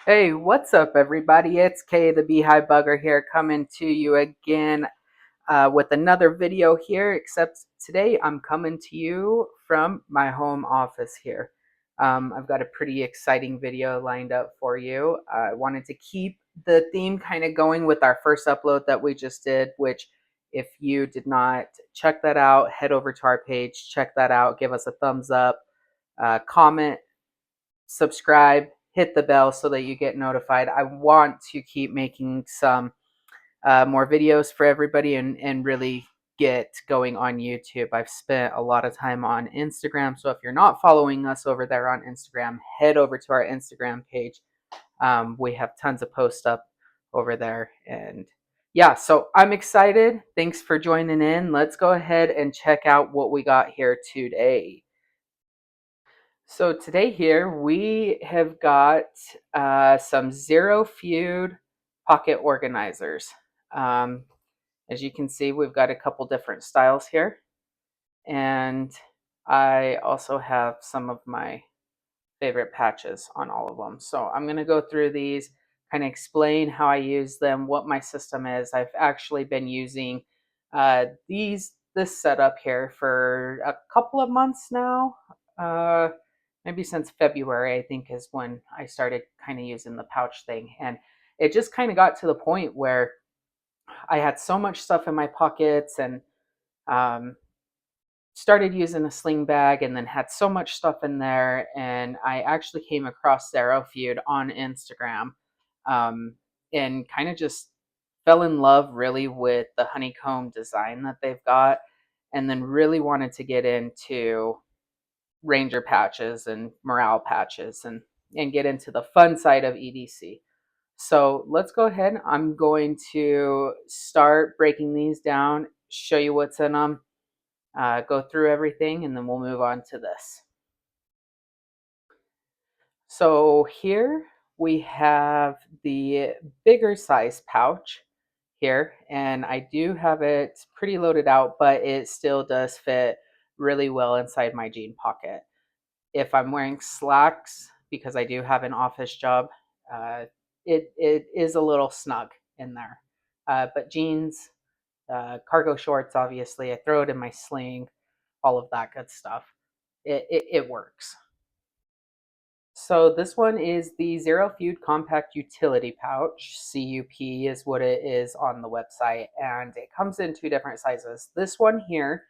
Hey, what's up, everybody? It's Kay, the Beehive Bugger here, coming to you again with another video here. Except today, I'm coming to you from my home office here. I've got a pretty exciting video lined up for you. I wanted to keep the theme kind of going with our first upload that we just did, which, if you did not check that out, head over to our page, check that out, give us a thumbs up, comment, subscribe, hit the bell so that you get notified. I want to keep making some more videos for everybody and really get going on YouTube. I've spent a lot of time on Instagram, so if you're not following us over there on Instagram, head over to our Instagram page. We have tons of posts up over there, and yeah, so I'm excited. Thanks for joining in. Let's go ahead and check out what we got here today. So today here we have got some ZeroFeud pocket organizers. Um, as you can see, we've got a couple different styles here, and I also have some of my favorite patches on all of them. So I'm going to go through these, kind of explain how I use them, what my system is. I've actually been using this setup here for a couple of months now. Maybe since February, I think, is when I started kind of using the pouch thing. And it just kind of got to the point where I had so much stuff in my pockets and um, started using a sling bag and then had so much stuff in there. And I actually came across ZeroFeud on Instagram um, and kind of just fell in love really with the honeycomb design that they've got, and then really wanted to get into ranger patches and morale patches and get into the fun side of EDC. So let's go ahead. I'm going to start breaking these down, show you what's in them, go through everything, and then we'll move on to this. So here we have the bigger size pouch here, and I do have it pretty loaded out, but it still does fit really well inside my jean pocket. If I'm wearing slacks, because I do have an office job, uh, it is a little snug in there. But jeans, cargo shorts, obviously, I throw it in my sling, all of that good stuff. It works. So this one is the ZeroFeud Compact Utility Pouch. CUP is what it is on the website, and it comes in two different sizes. This one here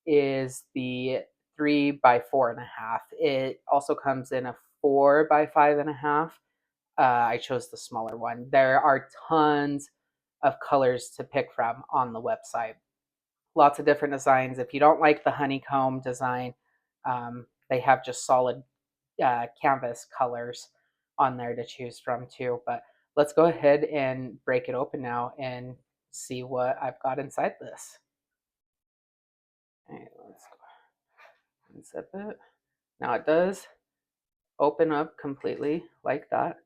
is the 3 by 4.5. It also comes in a 4 by 5.5. I chose the smaller one. There are tons of colors to pick from on the website. Lots of different designs. If you don't like the honeycomb design, they have just solid canvas colors on there to choose from too. But let's go ahead and break it open now and see what I've got inside this. All right, let's unzip it. Now it does open up completely like that.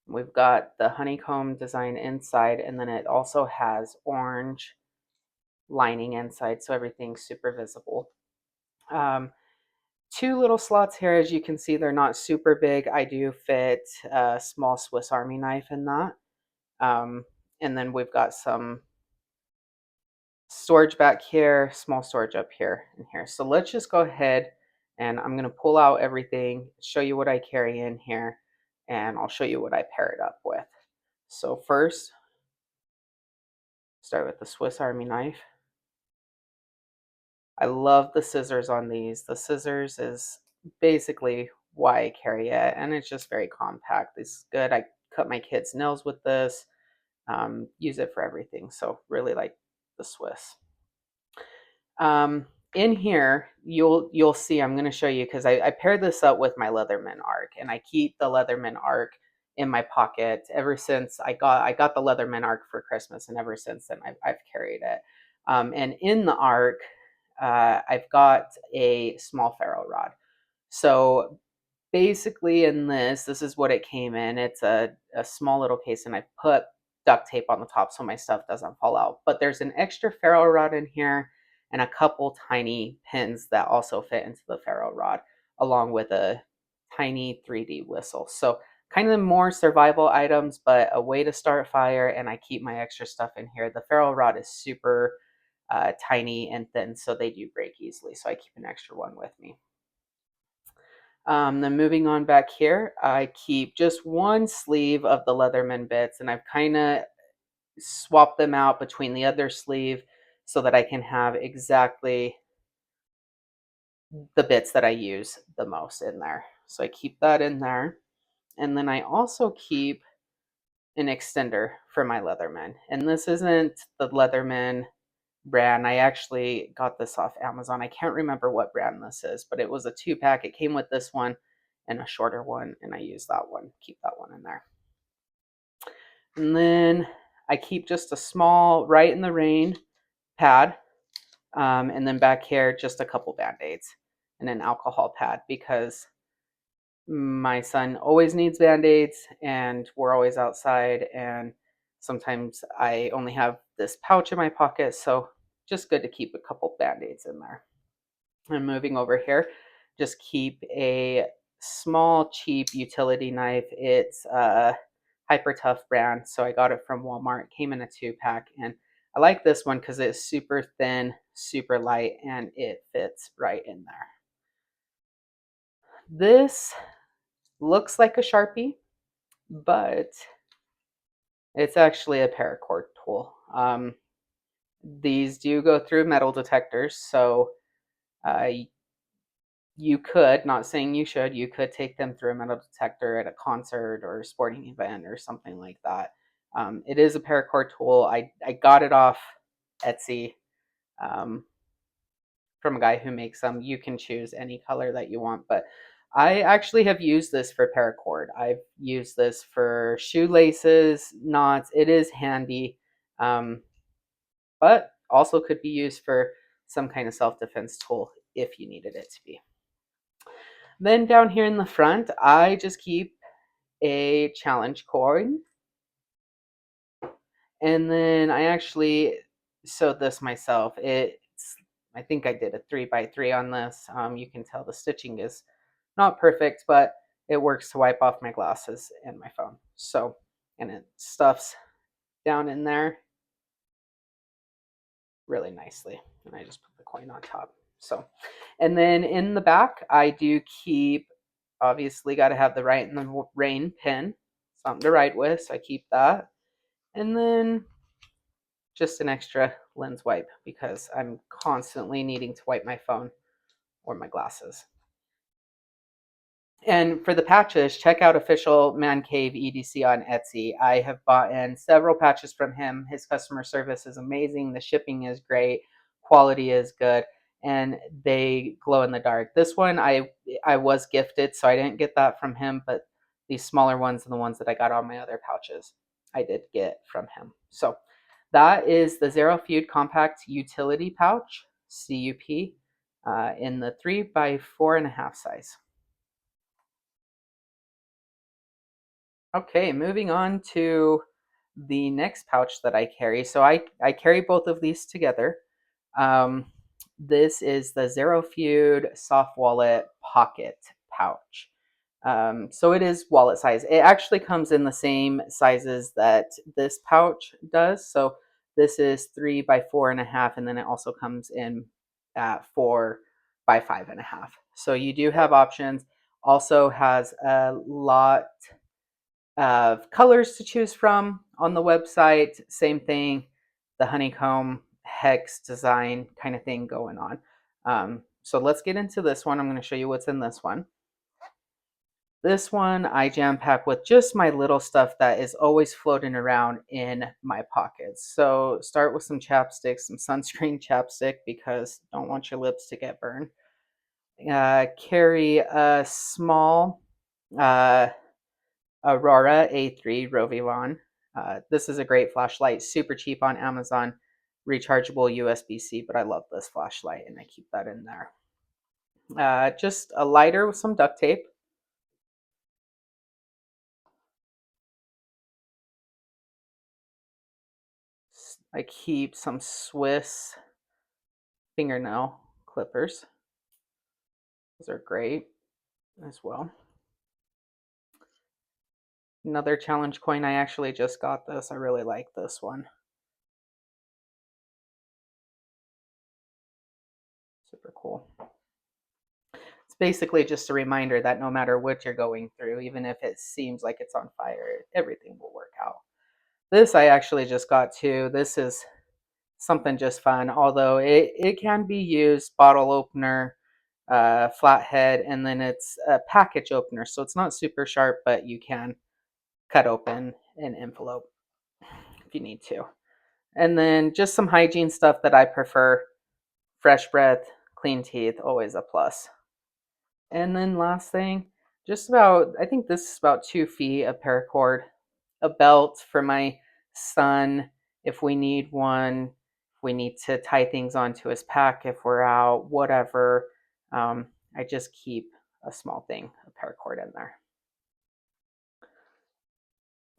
We've got the honeycomb design inside, and then it also has orange lining inside, so everything's super visible. Two little slots here, as you can see, they're not super big. I do fit a small Swiss Army knife in that. And then we've got some storage back here, small storage up here and here. So let's just go ahead, and I'm going to pull out everything, show you what I carry in here, and I'll show you what I pair it up with. So first, start with the Swiss Army knife. I love the scissors on these. The scissors is basically why I carry it, and it's just very compact. It's good. I cut my kids' nails with this, use it for everything. So really like the Swiss. In here, you'll see, I'm going to show you, because I paired this up with my Leatherman Arc, and I keep the Leatherman Arc in my pocket ever since I got the Leatherman Arc for Christmas, and ever since then I've carried it. And in the Arc, I've got a small ferro rod. So basically in this is what it came in. It's a small little case, and I put duct tape on the top so my stuff doesn't fall out. But there's an extra ferro rod in here and a couple tiny pins that also fit into the ferro rod, along with a tiny 3D whistle. So kind of more survival items, but a way to start fire, and I keep my extra stuff in here. The ferro rod is super tiny and thin, so they do break easily, so I keep an extra one with me. Then moving on back here, I keep just one sleeve of the Leatherman bits, and I've kind of swapped them out between the other sleeve so that I can have exactly the bits that I use the most in there. So I keep that in there. And then I also keep an extender for my Leatherman. And this isn't the Leatherman brand. I actually got this off Amazon. I can't remember what brand this is, but it was a 2-pack. It came with this one and a shorter one, and I use that one. Keep that one in there. And then I keep just a small right in the rain pad, and then back here just a couple band-aids and an alcohol pad, because my son always needs band-aids and we're always outside, and sometimes I only have this pouch in my pocket, so just good to keep a couple band-aids in there. And moving over here, just keep a small cheap utility knife. It's a Hyper Tough brand, so I got it from Walmart. It came in a 2-pack, and I like this one because it's super thin, super light, and it fits right in there. This looks like a Sharpie, but it's actually a paracord tool. These do go through metal detectors, so you could, not saying you should, you could take them through a metal detector at a concert or a sporting event or something like that. It is a paracord tool. I got it off Etsy um, from a guy who makes them. You can choose any color that you want, but I actually have used this for paracord. I've used this for shoelaces, knots. It is handy, but also could be used for some kind of self-defense tool if you needed it to be. Then down here in the front, I just keep a challenge coin. And then I actually sewed this myself. I think I did a 3x3 on this. You can tell the stitching is not perfect, but it works to wipe off my glasses and my phone. So, and it stuffs down in there really nicely. And I just put the coin on top. So, and then in the back, I do keep, obviously got to have the Right in the Rain pin, something to write with, so I keep that. And then just an extra lens wipe because I'm constantly needing to wipe my phone or my glasses. And for the patches, check out Official Man Cave EDC on Etsy. I have bought in several patches from him. His customer service is amazing. The shipping is great. Quality is good. And they glow in the dark. This one I was gifted, so I didn't get that from him, but these smaller ones and the ones that I got on my other pouches, I did get from him. So that is the ZeroFeud Compact Utility Pouch, CUP, in the 3x4.5 size. Okay, moving on to the next pouch that I carry. So I carry both of these together. This is the ZeroFeud Soft Wallet Pocket Pouch. So it is wallet size. It actually comes in the same sizes that this pouch does. So this is 3x4.5, and then it also comes in at 4x5.5. So you do have options. Also has a lot of colors to choose from on the website. Same thing, the honeycomb hex design kind of thing going on. So let's get into this one. I'm going to show you what's in this one. This one I jam pack with just my little stuff that is always floating around in my pockets. So start with some chapstick, some sunscreen chapstick, because don't want your lips to get burned. Carry a small Aurora A3 Rovivon. This is a great flashlight, super cheap on Amazon, rechargeable USB-C, but I love this flashlight and I keep that in there. Just a lighter with some duct tape. I keep some Swiss fingernail clippers. Those are great as well. Another challenge coin. I actually just got this. I really like this one. Super cool. It's basically just a reminder that no matter what you're going through, even if it seems like it's on fire, everything will work out. This I actually just got too. This is something just fun, although it can be used bottle opener, flathead, and then it's a package opener. So it's not super sharp, but you can cut open an envelope if you need to. And then just some hygiene stuff that I prefer. Fresh breath, clean teeth, always a plus. And then last thing, just about, I think this is about 2 feet of paracord, a belt for my son if we need one, if we need to tie things onto his pack if we're out, whatever. I just keep a small thing, a paracord in there.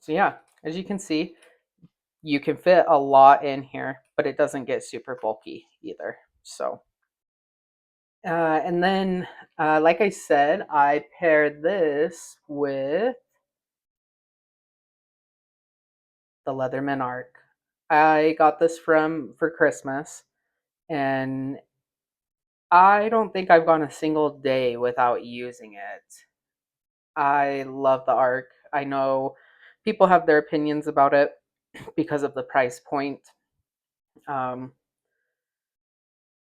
So yeah, as you can see, you can fit a lot in here, but it doesn't get super bulky either. So, and then, like I said, I paired this with the Leatherman Arc. I got this for Christmas, and I don't think I've gone a single day without using it. I love the Arc. I know people have their opinions about it because of the price point. Um,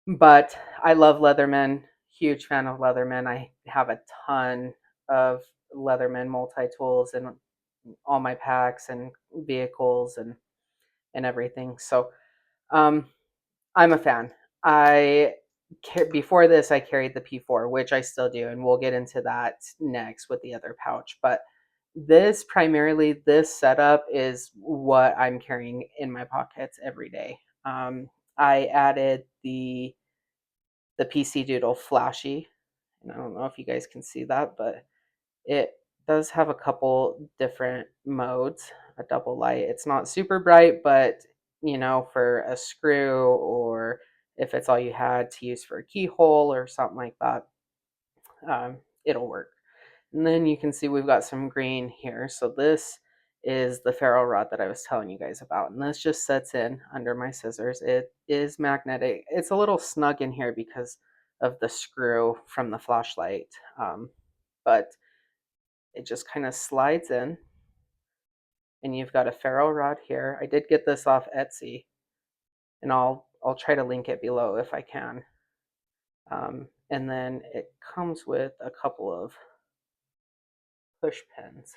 but I love Leatherman. Huge fan of Leatherman. I have a ton of Leatherman multi-tools in all my packs and vehicles and everything. So um, I'm a fan. I before this I carried the P4, which I still do, and we'll get into that next with the other pouch. But this primarily, this setup is what I'm carrying in my pockets every day. I added the PC Doodle flashy, and I don't know if you guys can see that, but it does have a couple different modes. A double light. It's not super bright, but you know, for a screw or if it's all you had to use for a keyhole or something like that, it'll work. And then you can see we've got some green here. So this is the ferro rod that I was telling you guys about. And this just sets in under my scissors. It is magnetic. It's a little snug in here because of the screw from the flashlight. But it just kind of slides in. And you've got a ferro rod here. I did get this off Etsy, and I'll try to link it below if I can. And then it comes with a couple of push pins,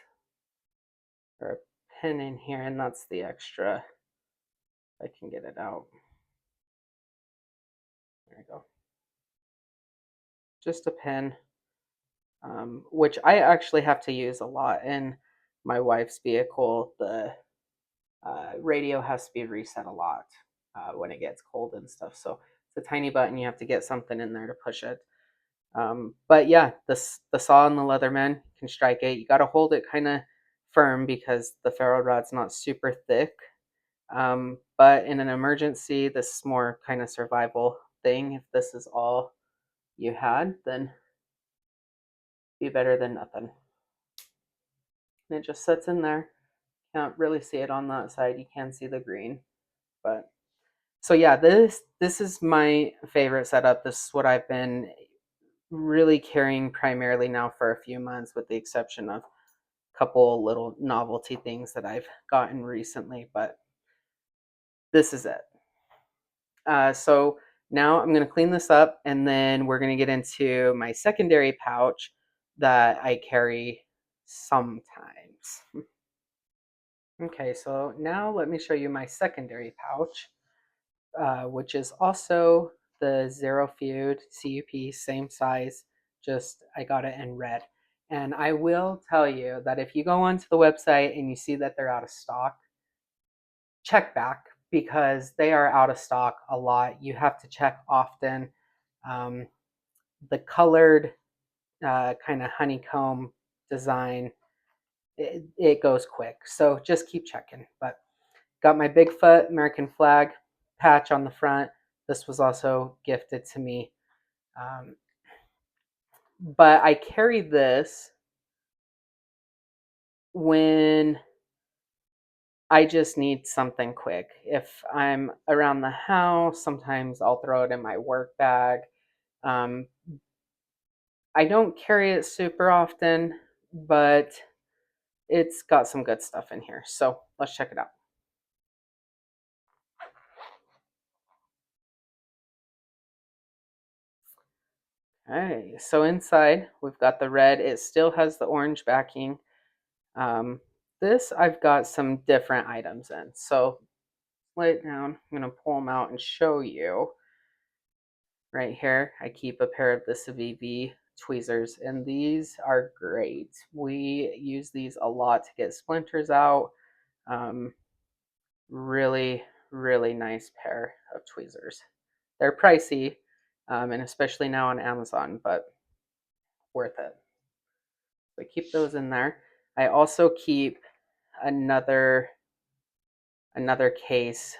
or a pin in here, and that's the extra. If I can get it out. There we go. Just a pin, which I actually have to use a lot in my wife's vehicle. The radio has to be reset a lot when it gets cold and stuff. So it's a tiny button. You have to get something in there to push it. But yeah, the saw and the Leatherman can strike it. You got to hold it kind of firm because the ferro rod's not super thick. But in an emergency, this is more kind of survival thing. If this is all you had, then be better than nothing. And it just sits in there. Can't really see it on that side. You can see the green, but so yeah, this is my favorite setup. This is what I've been really carrying primarily now for a few months, with the exception of a couple little novelty things that I've gotten recently. But this is it. So now I'm going to clean this up, and then we're going to get into my secondary pouch that I carry sometimes. Okay, so now let me show you my secondary pouch, which is also the ZeroFeud CUP, same size, just I got it in red. And I will tell you that if you go onto the website and you see that they're out of stock, check back, because they are out of stock a lot. You have to check often. Um, the colored kind of honeycomb design, it goes quick. So just keep checking. But got my Bigfoot American flag patch on the front. This was also gifted to me. But I carry this when I just need something quick. If I'm around the house, sometimes I'll throw it in my work bag. Um, I don't carry it super often, but it's got some good stuff in here. So let's check it out. Okay, so inside we've got the red. It still has the orange backing. Um, this I've got some different items in. So lay it down. I'm going to pull them out and show you. Right here, I keep a pair of the Civivi tweezers, and these are great. We use these a lot to get splinters out. Um, really, really nice pair of tweezers. They're pricey, and especially now on Amazon, but worth it. So I keep those in there. I also keep another case.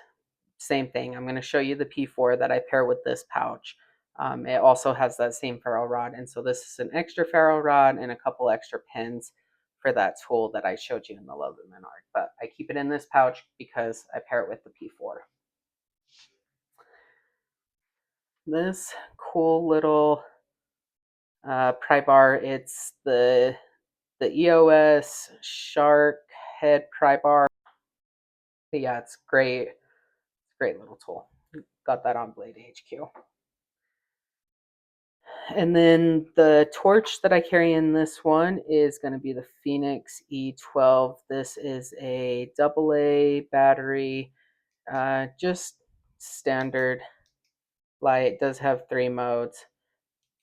Same thing. I'm going to show you the P4 that I pair with this pouch. It also has that same ferrule rod, and so this is an extra ferrule rod and a couple extra pins for that tool that I showed you in the Leatherman art. But I keep it in this pouch because I pair it with the P4. This cool little pry bar. It's the EOS Shark Head pry bar. But yeah, it's great. It's a great little tool. Got that on Blade HQ. And then the torch that I carry in this one is going to be the Phoenix E12. This is a AA battery, just standard light. It does have 3 modes,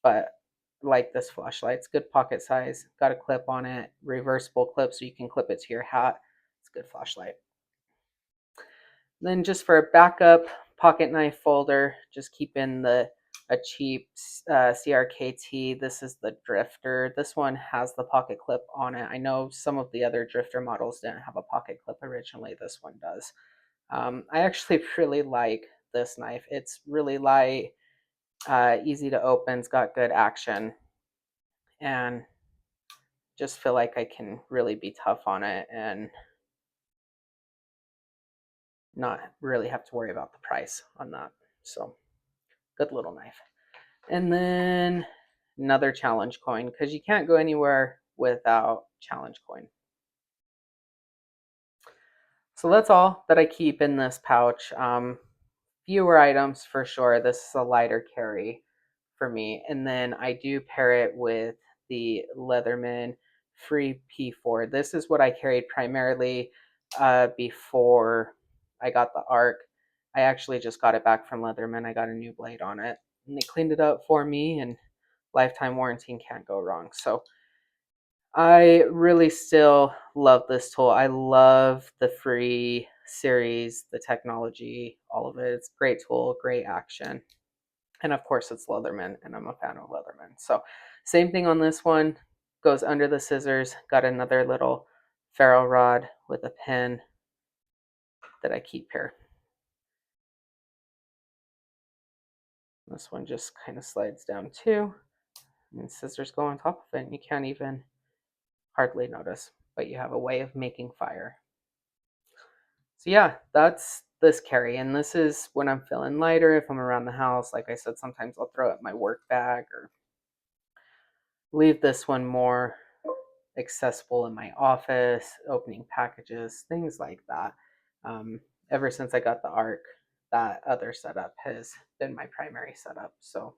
but like this flashlight, it's good pocket size. Got a clip on it, reversible clip, so you can clip it to your hat. It's a good flashlight. Then just for a backup pocket knife folder, just keep in a cheap CRKT. This is the Drifter. This one has the pocket clip on it. I know some of the other Drifter models didn't have a pocket clip originally. This one does. I actually really like this knife. It's really light, easy to open. It's got good action, and just feel like I can really be tough on it and not really have to worry about the price on that. So good little knife. And then another challenge coin, because you can't go anywhere without challenge coin. So that's all that I keep in this pouch. Fewer items for sure. This is a lighter carry for me. And then I do pair it with the Leatherman Free P4. This is what I carried primarily before I got the Arc. I actually just got it back from Leatherman. I got a new blade on it, and they cleaned it up for me, and lifetime warranty can't go wrong. So I really still love this tool. I love the free series, the technology, all of it. It's a great tool, great action. And of course it's Leatherman, and I'm a fan of Leatherman. So same thing on this one, goes under the scissors. Got another little ferrule rod with a pin that I keep here. This one just kind of slides down too, and scissors go on top of it, and you can't even hardly notice, but you have a way of making fire. So yeah, that's this carry, and this is when I'm feeling lighter. If I'm around the house, like I said, sometimes I'll throw it in my work bag or leave this one more accessible in my office, opening packages, things like that. Ever since I got the Arc, that other setup has been my primary setup. So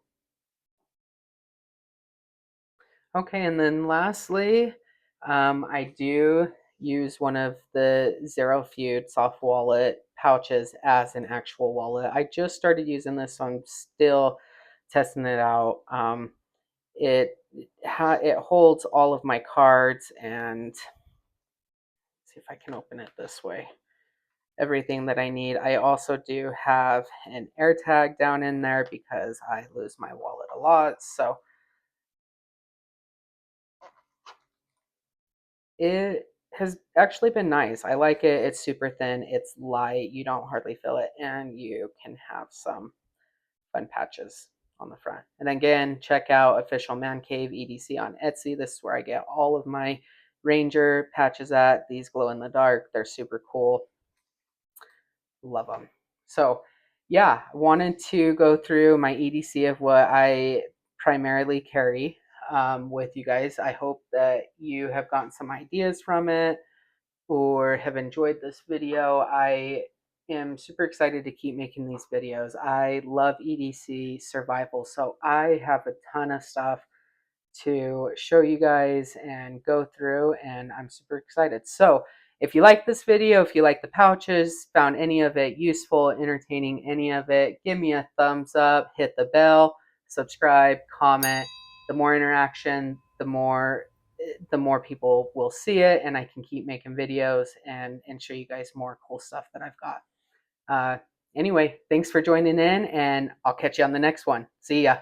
okay, and then lastly, I do use one of the ZeroFeud soft wallet pouches as an actual wallet. I just started using this, so I'm still testing it out. It holds all of my cards, and see if I can open it this way. Everything that I need. I also do have an AirTag down in there because I lose my wallet a lot. So it has actually been nice. I like it. It's super thin. It's light. You don't hardly feel it, and you can have some fun patches on the front. And again, check out Official Man Cave EDC on Etsy. This is where I get all of my Ranger patches at. These glow in the dark. They're super cool. Love them. So yeah, wanted to go through my EDC of what I primarily carry with you guys. I hope that you have gotten some ideas from it or have enjoyed this video. I am super excited to keep making these videos. I love EDC survival, so I have a ton of stuff to show you guys and go through, and I'm super excited. So if you like this video, if you like the pouches, found any of it useful, entertaining, any of it, give me a thumbs up, hit the bell, subscribe, comment. The more interaction, the more people will see it, and I can keep making videos and show you guys more cool stuff that I've got. Anyway, thanks for joining in, and I'll catch you on the next one. See ya.